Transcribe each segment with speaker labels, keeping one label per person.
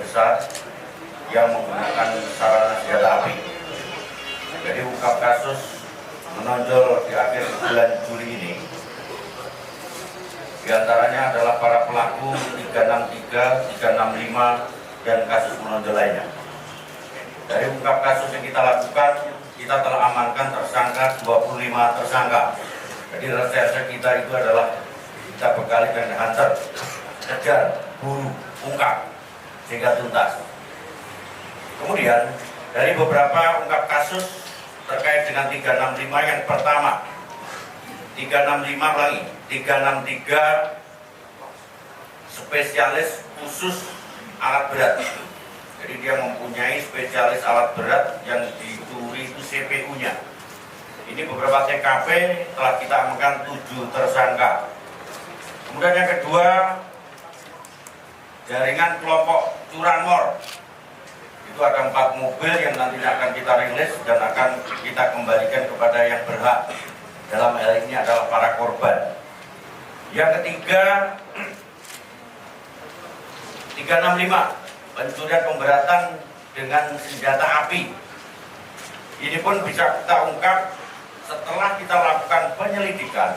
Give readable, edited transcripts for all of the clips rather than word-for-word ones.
Speaker 1: besar yang menggunakan sarana senjata api. Jadi ungkap kasus menonjol di akhir bulan Juli ini, diantaranya adalah para pelaku 363, 365, dan kasus menonjol lainnya. Dari ungkap kasus yang kita lakukan, kita telah amankan tersangka 25 tersangka. Jadi reserse kita itu adalah kita bekali dengan hunter, kejar, buru, ungkap, sehingga tuntas. Kemudian dari beberapa ungkap kasus terkait dengan 365 yang pertama, 365 lagi, 363 spesialis khusus alat berat. Jadi dia mempunyai spesialis alat berat yang dicuri itu CPU-nya. Ini beberapa TKP telah kita amankan 7 tersangka. Kemudian yang kedua, jaringan kelompok curanmor. Itu ada 4 mobil yang nantinya akan kita rilis dan akan kita kembalikan kepada yang berhak. Dalam hal ini adalah para korban. Yang ketiga, 365. Pencurian pemberatan dengan senjata api. Ini pun bisa kita ungkap setelah kita lakukan penyelidikan.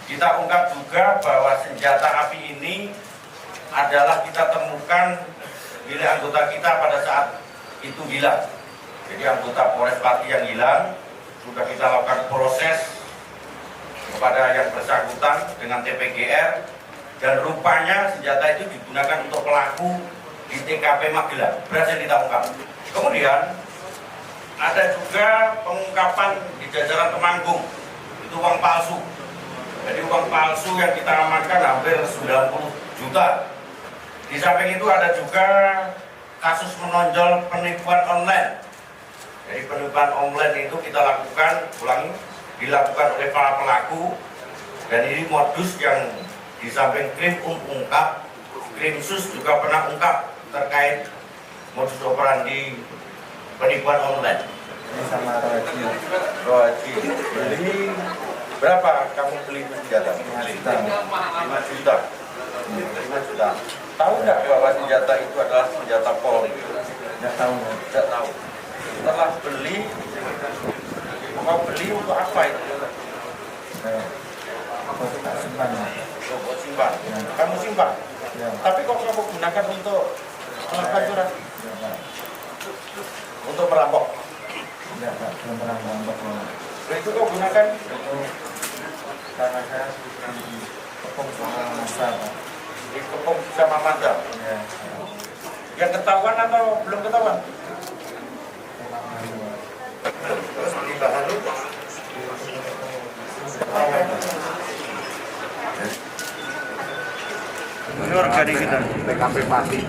Speaker 1: Kita ungkap juga bahwa senjata api ini adalah kita temukan milik anggota kita pada saat itu hilang. Jadi anggota Polres Pati yang hilang sudah kita lakukan proses kepada yang bersangkutan dengan TPGR, dan rupanya senjata itu digunakan untuk pelaku di TKP Magelang, berhasil kita ungkap. Kemudian ada juga pengungkapan di jajaran Temanggung, itu uang palsu. Jadi uang palsu yang kita amankan hampir 90 juta. Di samping itu ada juga kasus menonjol penipuan online. Jadi penipuan online itu kita lakukan, dilakukan oleh para pelaku, dan ini modus yang di samping krim ungkap, Krimsus juga pernah ungkap terkait modus operandi penipuan online.
Speaker 2: Ini sama Roaji. Beli berapa kamu beli senjata? 5 juta. 5 juta. 5 juta. Tahu nggak bahwa senjata itu adalah senjata Polri?
Speaker 1: Tidak tahu.
Speaker 2: Tidak tahu. Setelah beli, mau beli untuk apa itu?
Speaker 1: Simpan.
Speaker 2: Simpan. Kamu simpan.
Speaker 1: Ya.
Speaker 2: Tapi kok kamu gunakan untuk melakukan curang? Untuk merampok?
Speaker 1: Tidak, belum pernah merampok.
Speaker 2: Itu kau gunakan?
Speaker 1: Karena saya dikepung sama masa.
Speaker 2: Dikepung sama masa?
Speaker 1: Ya.
Speaker 2: Yang ketahuan atau belum ketahuan?
Speaker 1: Terus di bahan lu?
Speaker 2: Ini organik kita.
Speaker 1: PKP Pati.